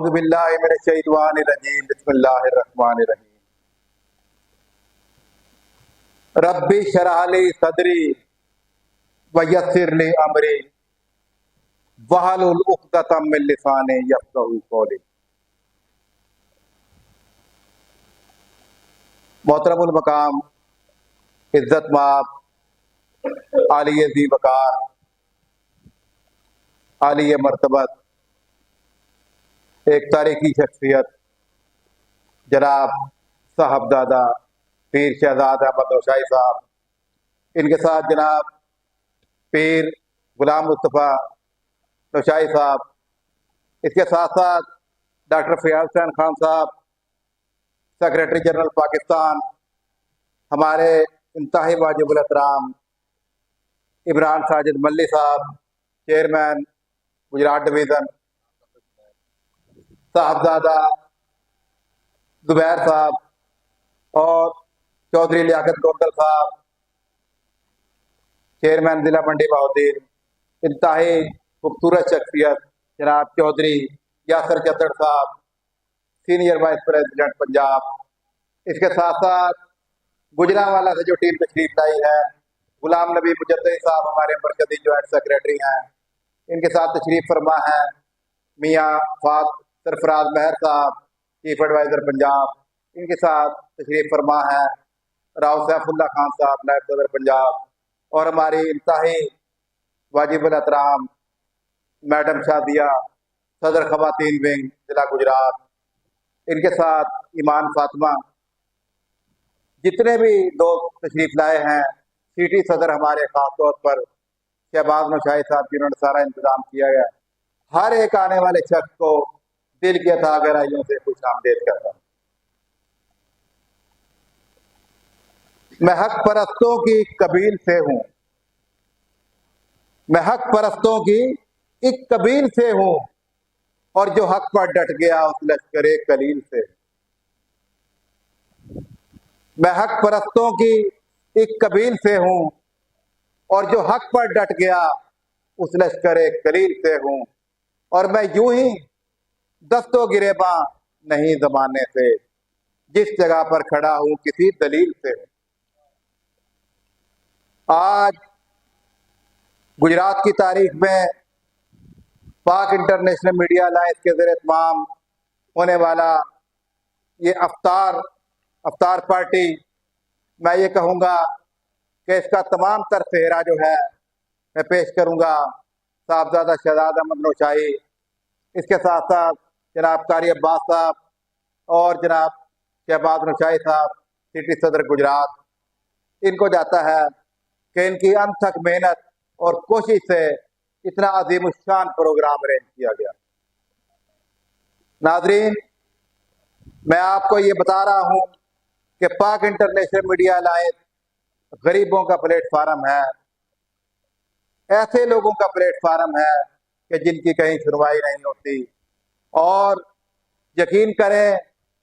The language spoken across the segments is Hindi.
औज़ु बिल्लाहि मिनश शैतानिर रजीम बिस्मिल्लाहिर रहमानिर रहीम रब्बी शरह ली सदरी व यस्सिर ली अमरी वहलुल उक़दतम मिन लिसानी यफ़क़हू क़ौली। मोहतरमुल मकाम इज्जत माब आलिए ज़ी वक़ार आलिए मर्तबत एक तारीखी शख्सियत जनाब साहबजादा पीर शहजाद अहमद नौशाही साहब, इनके साथ जनाब पीर गुलाम मुस्तफ़ा नौशाही साहब, इसके साथ साथ डॉक्टर फ़याज़ हुसैन खान साहब, सेक्रेटरी जनरल पाकिस्तान, हमारे इंतहाई वाजिबुल एहतराम इमरान साजिद मल्ली साहब, चेयरमैन गुजरात डिवीज़न, साहबजादा जुबैर साहब और चौधरी लियाकत गोंदल साहब, चेयरमैन जिला मंडी बहाउद्दीन, इंतहाई खूबसूरत शख्सियत जनाब चौधरी यासर जतड़ साहब, सीनियर वाइस प्रेसिडेंट पंजाब, इसके साथ साथ गुजरांवाला से जो टीम तशरीफ लाई है, गुलाम नबी मुजद्दी साहब हमारे मरकजी जॉइंट सेक्रेटरी हैं, इनके साथ तशरीफ फरमा है मियाँ फात सरफराज महर साहब, चीफ एडवाइज़र पंजाब, इनके साथ तशरीफ फरमा है राव सैफुल्ला खान साहब, नायब सदर पंजाब, और हमारी इंतहाई वाजिबुल एहतराम मैडम शादिया सदर ख़वातीन विंग जिला गुजरात, इनके साथ ईमान फातिमा, जितने भी दोस्त तशरीफ लाए हैं, सिटी सदर हमारे खास तौर पर शहबाज नौशाही साहब, जिन्होंने सारा इंतजाम किया है, हर एक आने वाले शख्स को दिल की अता गहराइयों से खुश आमदीद करता हूँ। मैं हक परस्तों की कबील से हूँ, मैं हक परस्तों की एक कबील से हूँ, और जो हक पर डट गया उस लश्करे कलील से। मैं हक परस्तों की एक कबील से हूँ, और जो हक पर डट गया उस लश्करे कलील से हूँ, और मैं यूं ही दस्तों गिरेबा नहीं जमाने से, जिस जगह पर खड़ा हूँ किसी दलील से हूँ। आज गुजरात की तारीख में पाक इंटरनेशनल मीडिया अलायंस के ज़रिए तमाम होने वाला ये अफ्तार पार्टी, मैं ये कहूँगा कि इसका तमाम तर सेहरा जो है मैं पेश करूँगा साहबजादा शहजाद अहमद नौशाही, इसके साथ साथ जनाब कारी अब्बास साहब और जनाब शहबाज नौशाही साहब, सिटी सदर गुजरात। इनको जाता है कि इनकी अनथक मेहनत और कोशिश से इतना अजीमुशान प्रोग्राम अरेंज किया गया। नाजरीन, मैं आपको ये बता रहा हूँ कि पाक इंटरनेशनल मीडिया अलायंस गरीबों का प्लेटफार्म है, ऐसे लोगों का प्लेटफार्म है कि जिनकी कहीं सुनवाई नहीं होती, और यकीन करें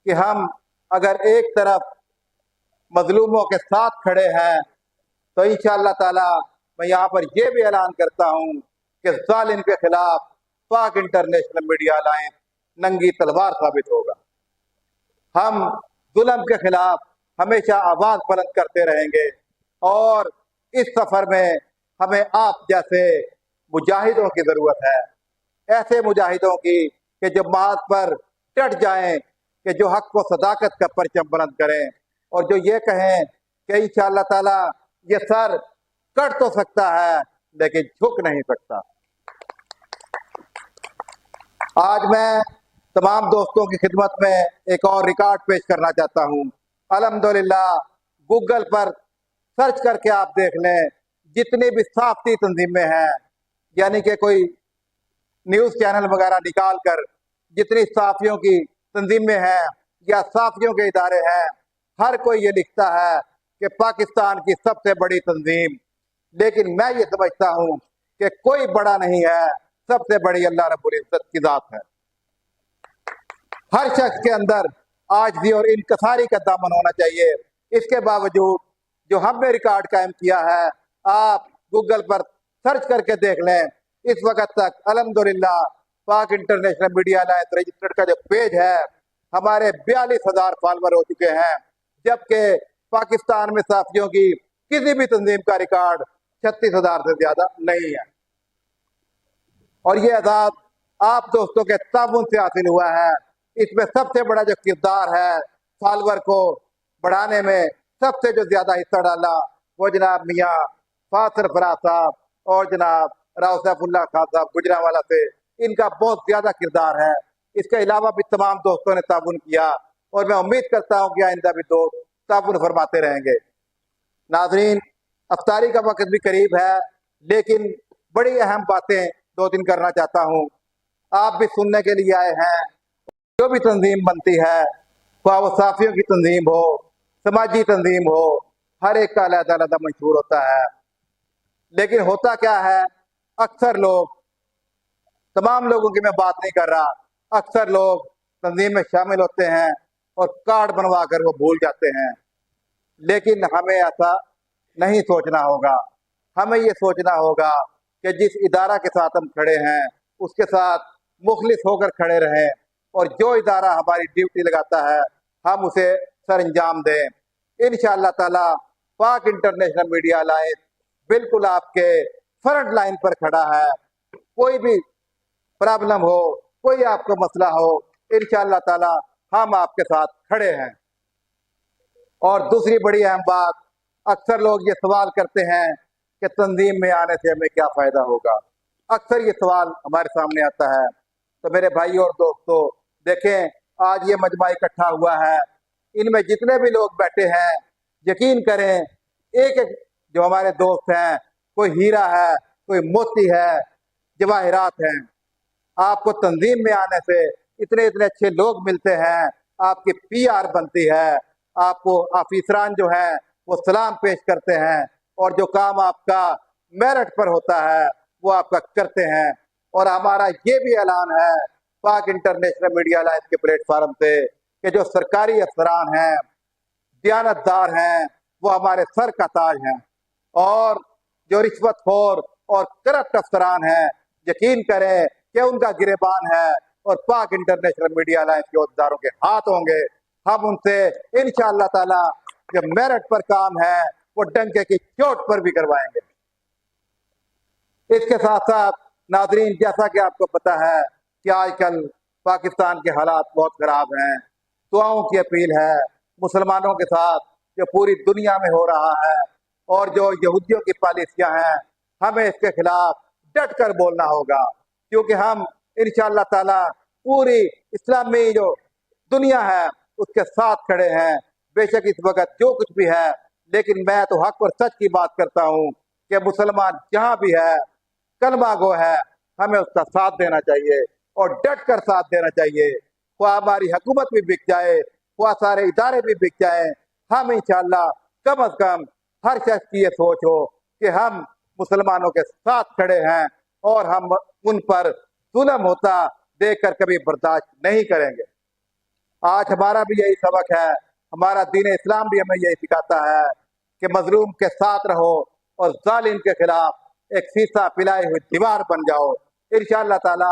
कि हम अगर एक तरफ मजलूमों के साथ खड़े हैं तो इंशाअल्लाह ताला मैं यहाँ पर यह भी ऐलान करता हूँ कि जालिम के खिलाफ पाक इंटरनेशनल मीडिया अलायंस नंगी तलवार साबित होगा। हम जुल्म के खिलाफ हमेशा आवाज बुलंद करते रहेंगे, और इस सफर में हमें आप जैसे मुजाहिदों की जरूरत है, ऐसे मुजाहिदों की कि जो मार्ग पर डट जाएं, कि जो हक को सदाकत का परचम बुलंद करें, और जो ये कहें कि इंशाअल्लाह ताला ये सर कट तो सकता है लेकिन झुक नहीं सकता। आज मैं तमाम दोस्तों की खिदमत में एक और रिकॉर्ड पेश करना चाहता हूँ। अल्हम्दुलिल्लाह गूगल पर सर्च करके आप देख लें, जितनी भी साफ़ी तंजीमें हैं, यानी कि कोई न्यूज़ चैनल वगैरह निकाल कर जितनी साफ़ियों की तंजीमें हैं या साफ़ियों के इदारे हैं, हर कोई ये लिखता है कि पाकिस्तान की सबसे बड़ी तंजीम, लेकिन मैं ये समझता हूँ कि कोई बड़ा नहीं है, सबसे बड़ी अल्लाह रब्बुल इज्जत की जात है। हर शख्स के अंदर आजिज़ी और इनकसारी का दामन होना चाहिए। इसके बावजूद जो हमने रिकॉर्ड कायम किया है, आप गूगल पर सर्च करके देख लें, इस वक्त तक अल्हम्दुलिल्लाह पाक इंटरनेशनल मीडिया अलायंस रजिस्टर्ड का जो पेज है, हमारे 42,000 फॉलोअर हो चुके हैं, जबकि पाकिस्तान में साथियों की किसी भी तंजीम का रिकॉर्ड 36,000 से ज्यादा नहीं है। और ये आजाद आप दोस्तों के ताउन से हासिल हुआ है। इसमें सबसे बड़ा जो किरदार है फॉलोअर को बढ़ाने में सबसे जो ज्यादा हिस्सा डाला वो जनाब मियाँ फासर फराज साहब और जनाब राव सैफुल्लाह खान साहब गुजरांवाला से, इनका बहुत ज्यादा किरदार है। इसके अलावा भी तमाम दोस्तों ने ताउन किया और मैं उम्मीद करता हूँ कि आइंदा भी दोस्त ताउन फरमाते रहेंगे। नाजरीन, अफ्तारी का वक्त भी करीब है, लेकिन बड़ी अहम बातें दो दिन करना चाहता हूँ। आप भी सुनने के लिए आए हैं। जो भी तंजीम बनती है, वह वो साफियों की तंजीम हो, समाजी तंजीम हो, हर एक का अलग-अलग मंशूर होता है। लेकिन होता क्या है, अक्सर लोग, तमाम लोगों की मैं बात नहीं कर रहा, अक्सर लोग तंजीम में शामिल होते हैं और कार्ड बनवा कर वो भूल जाते हैं। लेकिन हमें ऐसा नहीं सोचना होगा। हमें ये सोचना होगा कि जिस इदारा के साथ हम खड़े हैं उसके साथ मुखलिस होकर खड़े रहें और जो इदारा हमारी ड्यूटी लगाता है हम उसे सर अंजाम दें। इंशाअल्लाह ताला पाक इंटरनेशनल मीडिया अलायंस बिल्कुल आपके फ्रंट लाइन पर खड़ा है। कोई भी प्रॉब्लम हो, कोई आपको मसला हो, इंशाअल्लाह ताला हम आपके साथ खड़े हैं। और दूसरी बड़ी अहम बात, अक्सर लोग ये सवाल करते हैं कि तंजीम में आने से हमें क्या फायदा होगा। अक्सर ये सवाल हमारे सामने आता है। तो मेरे भाई और दोस्तों, देखें आज ये मजमा इकट्ठा हुआ है, इनमें जितने भी लोग बैठे हैं, यकीन करें एक एक जो हमारे दोस्त हैं, कोई हीरा है, कोई मोती है, जवाहरात हैं। आपको तंजीम में आने से इतने इतने अच्छे लोग मिलते हैं, आपकी पीआर बनती है, आपको ऑफिसरान जो है वो सलाम पेश करते हैं और जो काम आपका मेरिट पर होता है वो आपका करते हैं। और हमारा ये भी ऐलान है पाक इंटरनेशनल मीडिया अलायंस के प्लेटफॉर्म से कि जो सरकारी अफसरान हैं, दयानतदार हैं, वो हमारे सर का ताज हैं। और जो रिश्वतखोर और करप्ट अफसरान हैं, यकीन करें कि उनका गिरेबान है और पाक इंटरनेशनल मीडिया अलायंस के अहदेदारों के हाथ होंगे। हम उनसे इंशाअल्लाह ताला जो मेरिट पर काम है वो डंके की चोट पर भी करवाएंगे। इसके साथ साथ नाजरीन, जैसा कि आपको पता है कि आजकल पाकिस्तान के हालात बहुत खराब हैं। दुआओं की अपील है मुसलमानों के साथ जो पूरी दुनिया में हो रहा है और जो यहूदियों की पॉलिसियां हैं, हमें इसके खिलाफ डट कर बोलना होगा, क्योंकि हम इंशाअल्लाह ताला पूरी इस्लामी जो दुनिया है उसके साथ खड़े हैं। बेशक इस वक्त जो कुछ भी है, लेकिन मैं तो हक और सच की बात करता हूँ कि मुसलमान जहाँ भी है, कलमा गो है, हमें उसका साथ देना चाहिए और डट कर साथ देना चाहिए। वो हमारी हुकूमत भी बिक जाए, वो सारे इदारे भी बिक जाए, हम इंशाअल्लाह कम अज कम हर शख्स की ये सोच हो कि हम मुसलमानों के साथ खड़े हैं और हम उन पर जुल्म होता देखकर कभी बर्दाश्त नहीं करेंगे। आज हमारा भी यही सबक है, हमारा दीन इस्लाम भी हमें यही सिखाता है कि मजलूम के साथ रहो और जालिम के खिलाफ एक शीशा पिलाई हुई दीवार बन जाओ। इंशाअल्लाह ताला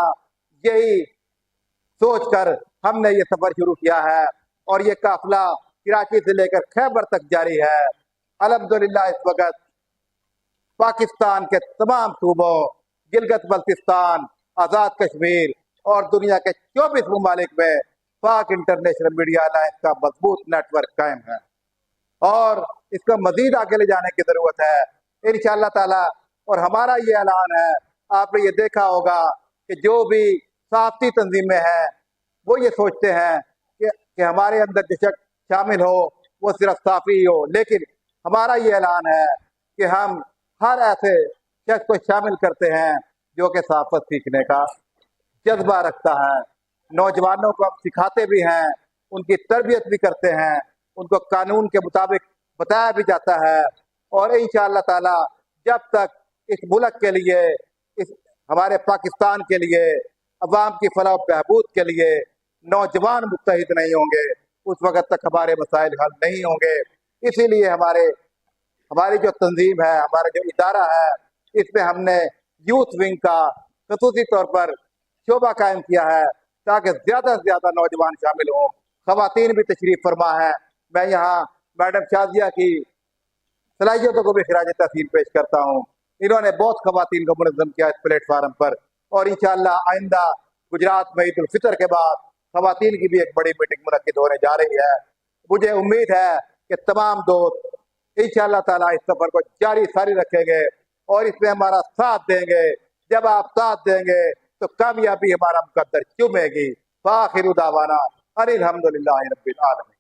यही सोचकर हमने ये सफर शुरू किया है और ये काफिला कराची से लेकर खैबर तक जारी है। अल्हम्दुलिल्लाह इस वक्त पाकिस्तान के तमाम सूबों, गिलगित बल्तिस्तान, आज़ाद कश्मीर और दुनिया के 24 ममालिक में पाक इंटरनेशनल मीडिया अलायंस का मजबूत नेटवर्क कायम है और इसको मजीद आगे ले जाने की जरूरत है इंशाअल्लाह ताला। और हमारा ये ऐलान है, आपने ये देखा होगा कि जो भी साफ़ी तंजीमें हैं वो ये सोचते हैं कि हमारे अंदर जो शख्स शामिल हो वो सिर्फ साफ़ी ही हो, लेकिन हमारा ये ऐलान है कि हम हर ऐसे शख्स को शामिल करते हैं जो कि साफ़त सीखने का जज्बा रखता है। नौजवानों को हम सिखाते भी हैं, उनकी तरबियत भी करते हैं, उनको कानून के मुताबिक बताया भी जाता है। और इंशाअल्लाह ताला जब तक इस मुल्क के लिए, इस हमारे पाकिस्तान के लिए, अवाम की फलाह बहबूद के लिए नौजवान मुत्तहिद नहीं होंगे, उस वक़्त तक हमारे मसाइल हल नहीं होंगे। इसीलिए हमारी जो तंजीम है, हमारा जो इदारा है, इसमें हमने यूथ विंग का खसूसी तौर पर शोबा कायम किया है ताकि ज्यादा से ज्यादा नौजवान शामिल हों। खवातीन भी तशरीफ फरमा है। मैं यहाँ मैडम शाजिया की सलाहियतों को भी खिराज तहसीन पेश करता हूँ। इन्होंने बहुत खवातीन को मुनज़्ज़म किया इस प्लेटफार्म पर, और इंशाअल्लाह आइंदा गुजरात में ईद उल फितर के बाद खवातीन की भी एक बड़ी मीटिंग मुनक्किद होने जा रही है। मुझे उम्मीद है कि तमाम दोस्त इंशाअल्लाह ताला इस सफर को जारी सारी रखेंगे और इसमें हमारा साथ देंगे। जब आप साथ देंगे तो कामयाबी हमारा मुकद्दर चूमेगी। फाखिरु दावाना अनिल हम्दुलिल्लाहि रब्बिल आलमीन।